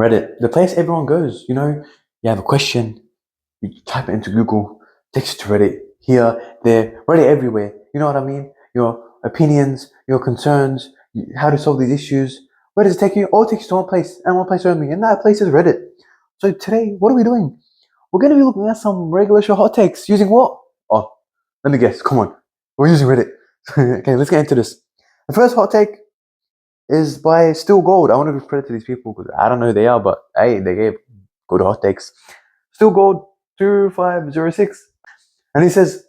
Reddit, the place everyone goes. You know, you have a question, you type it into Google, takes you to Reddit. Here, there, Reddit everywhere. You know what I mean? Your opinions, your concerns, how to solve these issues. Where does it take you? All it takes you to one place, and one place only, and that place is Reddit. So today, what are we doing? We're going to be looking at some regular show hot takes using what? Oh, let me guess. Come on. We're using Reddit. Okay, let's get into this. The first hot take is by Still Gold. I want to give credit to these people because I don't know who they are, but hey, they gave good hot takes. Still Gold 2506. And he says,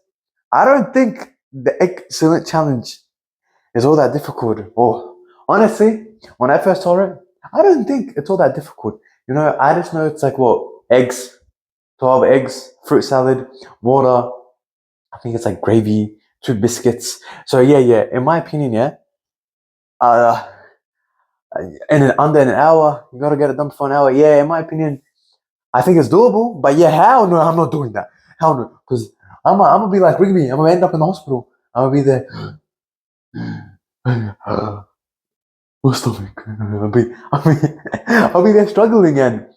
I don't think the excellent challenge is all that difficult. Oh, honestly, when I first saw it, I don't think it's all that difficult. You know, I just know it's like what? Eggs, 12 eggs, fruit salad, water. I think it's like gravy, 2 biscuits. So yeah. In my opinion, yeah. Under an hour, you gotta get it done for an hour. Yeah, in my opinion, I think it's doable. But yeah, hell no, I'm not doing that. Hell no, because I'm gonna be like Rigby. I'm gonna end up in the hospital. I'm gonna be there. My stomach. I'll be there struggling, and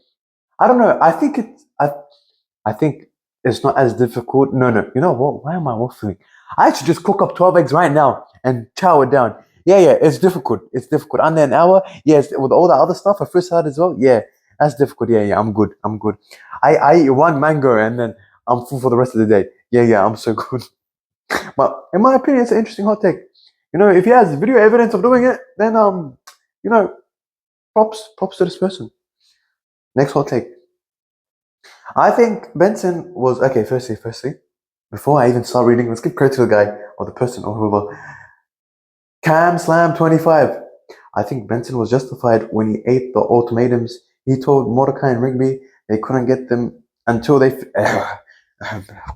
I don't know. I think it's not as difficult. No. You know what? Why am I waffling? I should just cook up 12 eggs right now and chow it down. Yeah. It's difficult. Under an hour. Yes, with all the other stuff, a fruit salad as well. Yeah, that's difficult. Yeah. I'm good. I eat one mango and then I'm full for the rest of the day. Yeah. I'm so good. But in my opinion, it's an interesting hot take. You know, if he has video evidence of doing it, then you know, props to this person. Next hot take. I think Benson was okay. Firstly, before I even start reading, let's give credit to the guy or the person or whoever. Cam Slam 25. I think Benson was justified when he ate the ultimatums. He told Mordecai and Rigby they couldn't get them until they.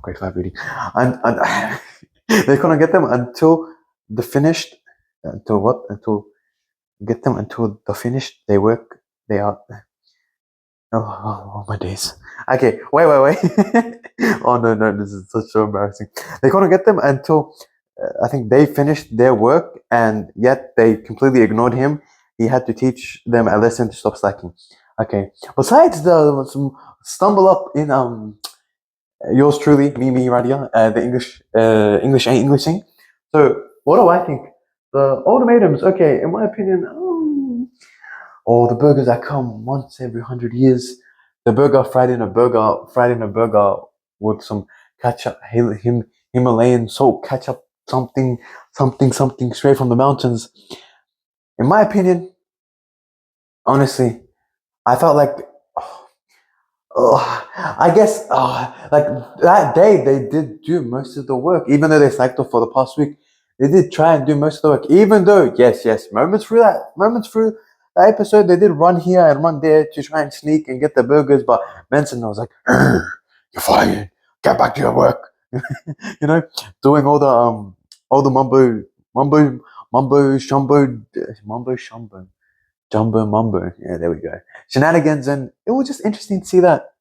Grade 5 reading. And they couldn't get them until the finished. Until what? Until get them until the finished. They work. They are. Oh my days. Okay, wait. Oh no, this is so embarrassing. They couldn't get them until I think they finished their work, and yet they completely ignored him. He had to teach them a lesson to stop slacking. Okay. Besides the some stumble up in yours truly, me right here, the English ain't Englishing. So what do I think? The ultimatums. Okay, in my opinion. Or the burgers that come once every 100 years. The burger fried in a burger with some ketchup, Himalayan salt ketchup, something straight from the mountains. In my opinion, honestly, I felt like, I guess, like that day they did do most of the work, even though they slacked off for the past week. They did try and do most of the work, even though, yes, moments through the episode, they did run here and run there to try and sneak and get the burgers, but Benson was like, you're fired, get back to your work. You know, doing all the mumbo. Yeah, there we go. Shenanigans, and it was just interesting to see that.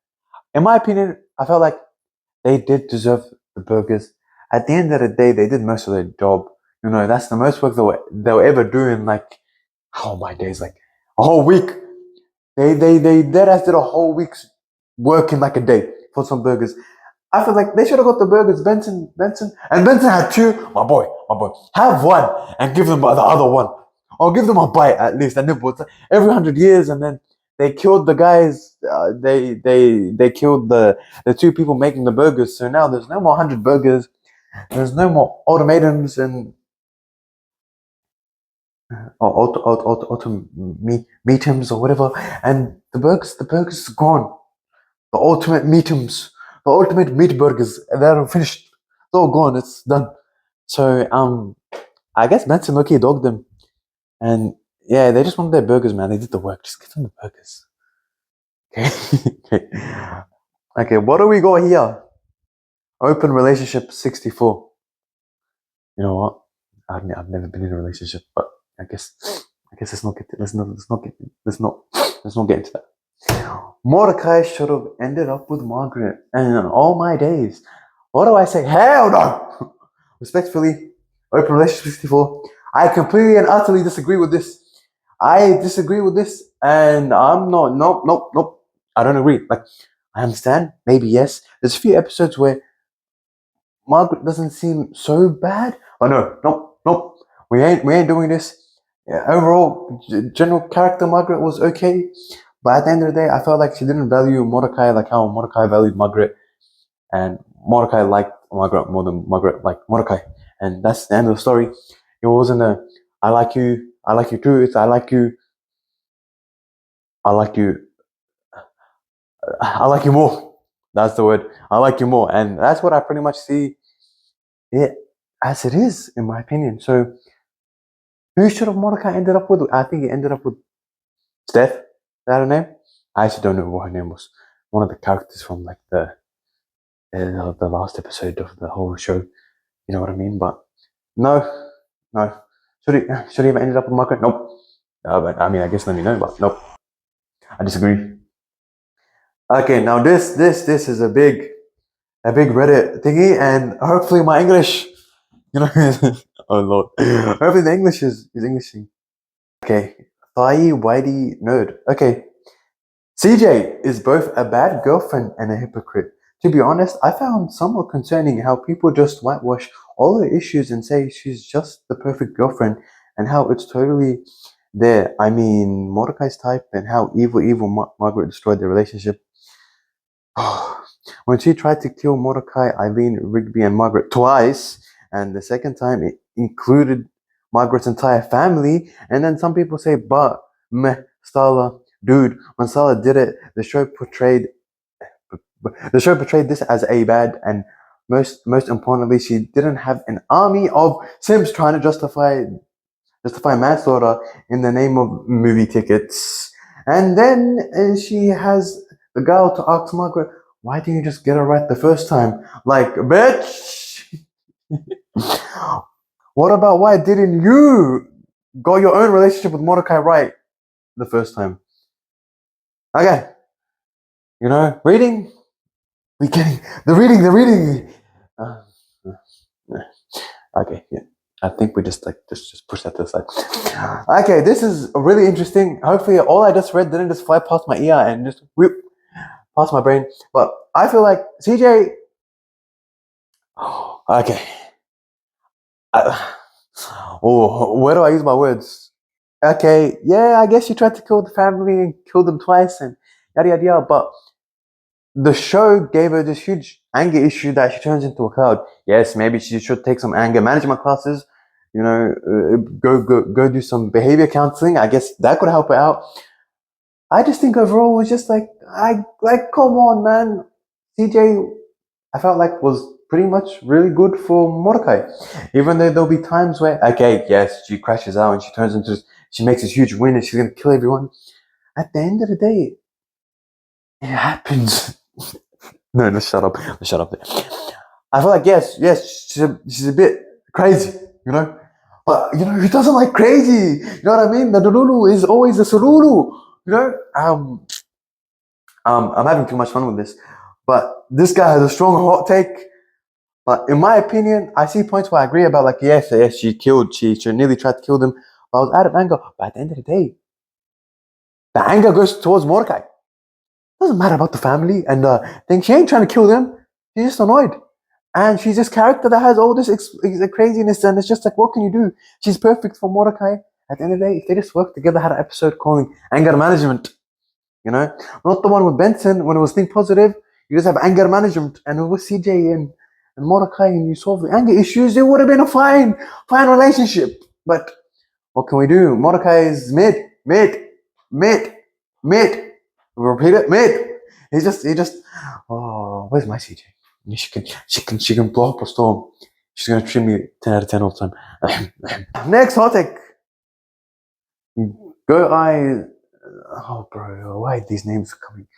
In my opinion, I felt like they did deserve the burgers. At the end of the day, they did most of their job. You know, that's the most work they'll ever do in like, oh my days, like a whole week. They dead ass did a whole week's work in like a day for some burgers. I feel like they should have got the burgers, Benson had 2. My boy, have one and give them the other one, or give them a bite at least. And then every 100 years, and then they killed the guys. They killed the 2 people making the burgers. So now there's no more 100 burgers. There's no more ultimatums and meetums or whatever. And the burgers is gone. The ultimate meetums, the ultimate meat burgers, they're finished. It's all gone. It's done. So I guess Benson lucky dogged them, and yeah, they just wanted their burgers, man. They did the work. Just give them the burgers. Okay. Okay. What do we got here? Open relationship 64. You know what? I've never been in a relationship, but I guess let's not get into that. Mordecai should have ended up with Margaret, and in all my days, what do I say? Hell no! Respectfully, open relationship 64. I completely and utterly disagree with this. I disagree with this, and I'm not. Nope, nope, nope. I don't agree. Like, I understand. Maybe yes. There's a few episodes where Margaret doesn't seem so bad. Oh no, nope, nope. We ain't doing this. Yeah, overall, general character Margaret was okay, but at the end of the day, I felt like she didn't value Mordecai like how Mordecai valued Margaret, and Mordecai liked Margaret more than Margaret liked Mordecai, and that's the end of the story. It wasn't a I like you too. It's I like you, I like you more. That's the word. I like you more, and that's what I pretty much see it as it is, in my opinion. So, who should have Mordecai ended up with? I think he ended up with Steph. Is that her name? I actually don't know what her name was. One of the characters from like the last episode of the whole show. You know what I mean? But no, no. Should he have ended up with Margaret? Nope. But I mean, I guess let me know. But nope. I disagree. Okay, now this is a big Reddit thingy, and hopefully my English, you know, oh lord, hopefully the English is Englishing. Okay, Thighy Whitey Nerd. Okay, CJ is both a bad girlfriend and a hypocrite. To be honest, I found somewhat concerning how people just whitewash all her issues and say she's just the perfect girlfriend, and how it's totally there. I mean, Mordecai's type, and how evil Margaret destroyed their relationship. When she tried to kill Mordecai, Eileen, Rigby, and Margaret twice, and the second time it included Margaret's entire family, and then some people say, but meh, Starla, dude, when Starla did it, the show portrayed this as a bad, and most importantly, she didn't have an army of Sims trying to justify manslaughter in the name of movie tickets. And then she has the girl to ask Margaret, why didn't you just get it right the first time? Like, bitch! What about why didn't you got your own relationship with Mordecai right the first time? Okay, you know, reading, we getting the reading. Uh, okay, yeah. I think we just push that to the side. Okay, this is really interesting. Hopefully, all I just read didn't just fly past my ear and just whoop past my brain. But I feel like CJ. Okay. Where do I use my words? Okay, yeah, I guess you tried to kill the family and kill them twice and yada yada yada. But the show gave her this huge anger issue that she turns into a cloud. Yes, maybe she should take some anger management classes. You know, go do some behavior counseling. I guess that could help her out. I just think overall it was just like come on, man. CJ, I felt like was pretty much really good for Mordecai. Even though there'll be times where okay, yes, she crashes out and she makes this huge win and she's gonna kill everyone. At the end of the day, it happens. No, shut up. Shut up. I feel like yes, she's a bit crazy, you know. But you know, who doesn't like crazy? You know what I mean? The Dululu is always the Sululu. You know? I'm having too much fun with this. But this guy has a strong hot take. But in my opinion, I see points where I agree about like, yes, she nearly tried to kill them. But I was out of anger. But at the end of the day, the anger goes towards Mordecai. Doesn't matter about the family and thing. She ain't trying to kill them. She's just annoyed. And she's this character that has all this craziness, and it's just like, what can you do? She's perfect for Mordecai. At the end of the day, if they just worked together, had an episode calling anger management, you know, not the one with Benson when it was think positive. You just have anger management, and it was CJ and Mordecai, and you solve the anger issues. It would have been a fine relationship. But what can we do? Mordecai is mid. Repeat it, mid. He just. Oh, where's my CJ? She can blow up a storm. She's gonna treat me 10 out of 10 all the time. Next hot take. Go I. Oh, bro, why are these names coming?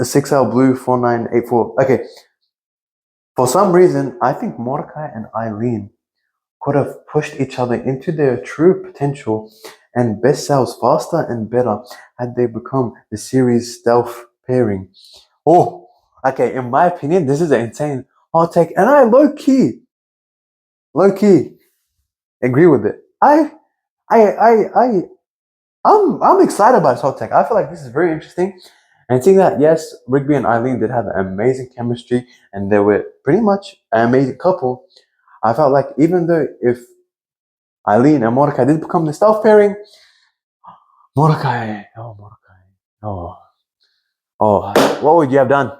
6L Blue 4984. Okay. For some reason, I think Mordecai and Eileen could have pushed each other into their true potential and best selves faster and better had they become the series' stealth pairing. Oh, okay. In my opinion, this is an insane hot take, and I low key agree with it. I I'm excited about this whole thing. I feel like this is very interesting. And seeing that, yes, Rigby and Eileen did have an amazing chemistry and they were pretty much an amazing couple. I felt like even though if Eileen and Mordecai did become the stealth pairing, Mordecai, oh, what would you have done?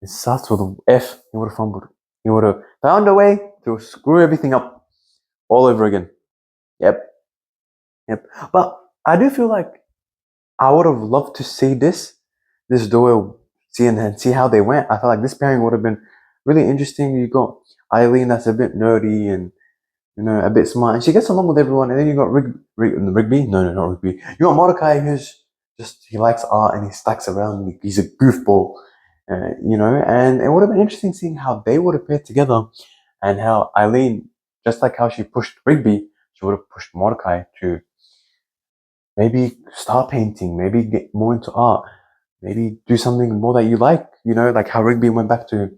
It starts with an F. He would have fumbled. He would have found a way to screw everything up all over again. Yep. But I do feel like I would have loved to see this duo, see how they went. I feel like this pairing would have been really interesting. You got Eileen that's a bit nerdy and a bit smart, and she gets along with everyone. And then you got Rigby. No, not Rigby. You got Mordecai, who's just he likes art and he stacks around. He's a goofball, And it would have been interesting seeing how they would have paired together, and how Eileen, just like how she pushed Rigby, she would have pushed Mordecai to maybe start painting, maybe get more into art, maybe do something more that you like. Like how Rigby went back to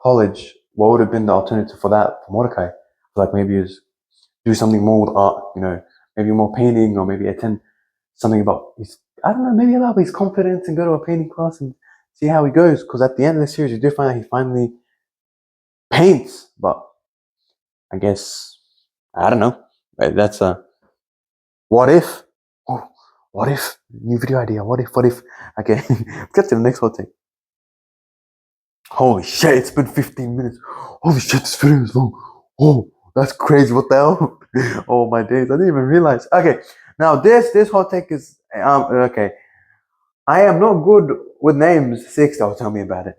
college. What would have been the alternative for that for Mordecai? Like maybe is do something more with art, maybe more painting, or maybe attend something about his, I don't know, maybe about his confidence and go to a painting class and see how he goes. Because at the end of the series, you do find out he finally paints, but I guess, I don't know. That's a what if? Oh, what if? New video idea. What if? Okay, let's get to the next hot take. Holy shit, it's been 15 minutes. Holy shit, this video is long. Oh, that's crazy. What the hell? Oh my days, I didn't even realize. Okay, now this hot take is okay. I am not good with names. Six, they'll tell me about it.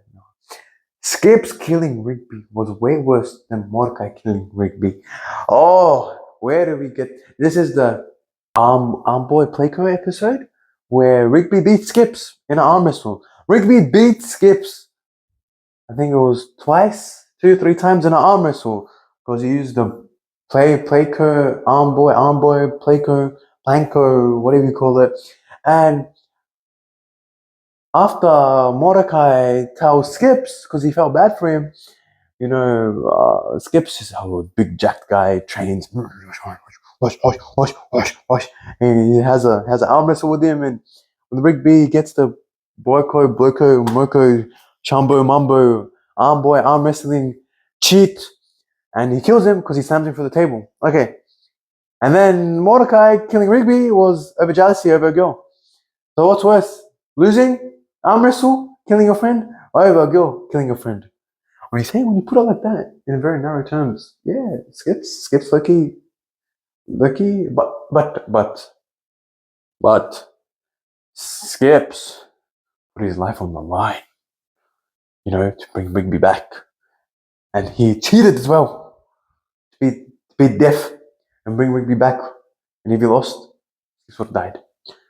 Skip's killing Rigby was way worse than Mordecai killing Rigby. Oh, where do we get? This is the Boy Playco episode where Rigby beats Skips in an arm wrestle. Rigby beats Skips. I think it was twice, 2-3 times in an arm wrestle because he used the Playco, arm boy, Playco, Planko, whatever you call it. And after Mordecai tells Skips, because he felt bad for him, Skips is a big jacked guy, trains, and he has an arm wrestle with him, and when Rigby gets the Boyko, Bloko, Moko, Chumbo, Mumbo, arm wrestling cheat, and he kills him because he slams him through the table. Okay. And then Mordecai killing Rigby was over jealousy over a girl. So what's worse? Losing, arm wrestle, killing your friend, or over a girl killing your friend? When you put it like that in very narrow terms, yeah, Skips lucky, but Skips put his life on the line, to bring Rigby back, and he cheated as well to be deaf and bring Rigby back, and if he lost, he would have died.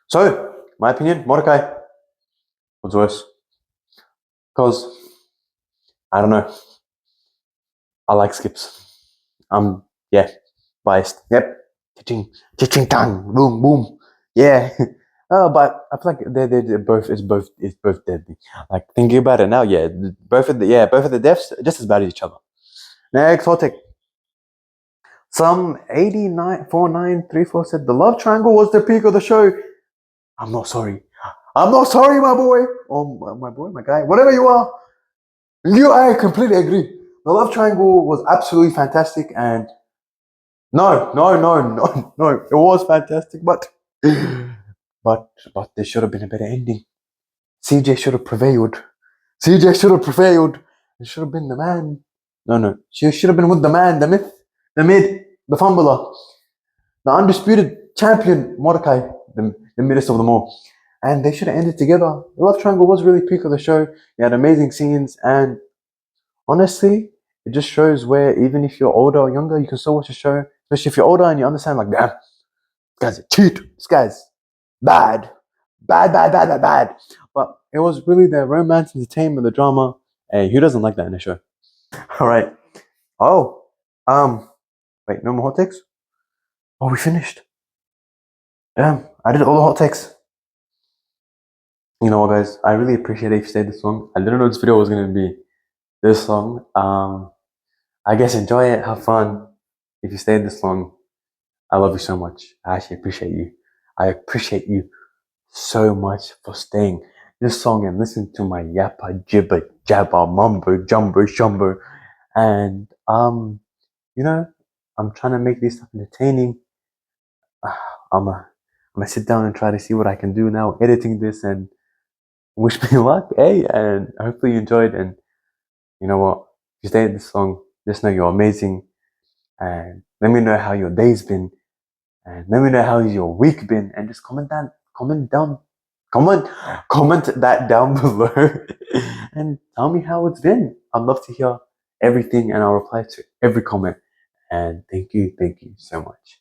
So, my opinion, Mordecai was worse because I don't know. I like Skips. Biased. Yep. Teaching tongue. Boom, boom. Yeah. But I feel like they're both it's both deadly. Like thinking about it now, yeah, both of the deaths just as bad as each other. Next hot take. Some 894934 said the love triangle was the peak of the show. I'm not sorry, my boy. Oh, my boy, my guy, whatever you are. I completely agree. The love triangle was absolutely fantastic, and no, it was fantastic, but there should have been a better ending. CJ should have prevailed. It should have been the man. No, she should have been with the man, the myth, the mid, the fumbler, the undisputed champion, Mordecai, the middest of them all. And they should have ended together. The love triangle was really peak of the show. They had amazing scenes, and honestly, it just shows where even if you're older or younger, you can still watch the show. Especially if you're older and you understand, like, damn, this guy's a cheat. This guy's bad. Bad. But it was really the romance, entertainment, the drama. Hey, who doesn't like that in a show? All right. Oh, wait, no more hot takes? Oh, we finished. Damn, I did all the hot takes. You know what, guys? I really appreciate it if you stayed this long. I didn't know this video was going to be this long. I guess enjoy it, have fun if you stayed this long. I love you so much. I actually appreciate you. I appreciate you so much for staying this song and listening to my yappa jibber jabber mumbo jumbo shumbo. And you know, I'm trying to make this stuff entertaining. I'm gonna sit down and try to see what I can do now, editing this, and wish me luck, hey, and hopefully you enjoyed. And you know what? If you stayed this long, just know you're amazing. And let me know how your day's been, and let me know how your week been, and just comment, comment that down below, and tell me how it's been. I'd love to hear everything, and I'll reply to every comment. And thank you so much.